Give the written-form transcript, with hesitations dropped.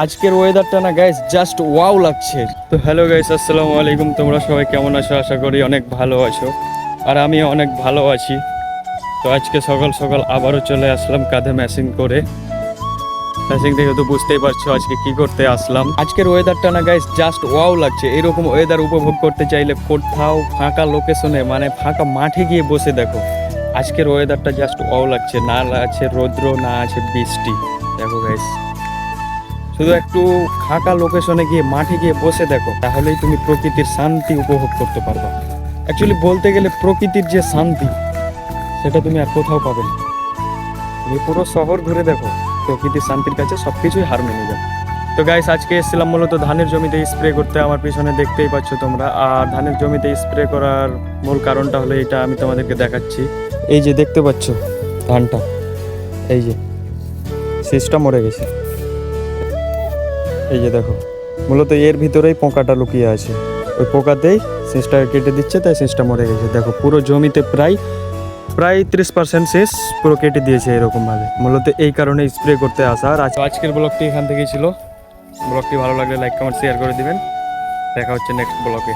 আজকের ওয়েদারটা না গাইস জাস্ট ওয়াও লাগছে। তো হ্যালো গাইস, আসসালামু আলাইকুম। তোমরা সবাই কেমন আছো? আশা করি অনেক ভালো আছো, আর আমি অনেক ভালো আছি। তো আজকে সকাল সকাল আবারও চলে আসলাম কাঁধে মেশিন করে। মেশিন থেকে তো বুঝতেই পারছো আজকে কি করতে আসলাম। আজকের ওয়েদারটা না গাইস জাস্ট ওয়াও লাগছে। এরকম ওয়েদার উপভোগ করতে চাইলে কোথাও ফাঁকা লোকেশনে, মানে ফাঁকা মাঠে গিয়ে বসে দেখো। আজকের ওয়েদারটা জাস্ট ওয়াও লাগছে। না আছে রৌদ্র, না আছে বৃষ্টি। দেখো গাইস, শুধু একটু ফাঁকা লোকেশনে গিয়ে মাঠে গিয়ে বসে দেখো, তাহলেই তুমি প্রকৃতির শান্তি উপভোগ করতে পারবে। অ্যাকচুয়ালি বলতে গেলে প্রকৃতির যে শান্তি, সেটা তুমি আর কোথাও পাবে না। তুমি পুরো শহর ঘুরে দেখো, প্রকৃতির শান্তির কাছে সব কিছুই হার মেনে যাবে। তো গাইস, আজকে এসেছিলাম মূলত ধানের জমিতে স্প্রে করতে। আমার পিছনে দেখতেই পাচ্ছ তোমরা। আর ধানের জমিতে স্প্রে করার মূল কারণটা হলো এটা, আমি তোমাদেরকে দেখাচ্ছি। এই যে দেখতে পাচ্ছ ধানটা, এই যে শীষটা মরে গেছে। এই যে দেখো, মূলত এর ভিতরেই পোকাটা লুকিয়ে আছে। ওই পোকাতেই শীষটা কেটে দিচ্ছে, তাই শীষটা মরে গেছে। দেখো পুরো জমিতে প্রায় 30% শীষ পুরো কেটে দিয়েছে এরকমভাবে। মূলত এই কারণে স্প্রে করতে আসা। আর আজকের ব্লগটি এখান থেকেই ছিল। ব্লগটি ভালো লাগলে লাইক কমেন্ট শেয়ার করে দিবেন। দেখা হচ্ছে নেক্সট ব্লগে।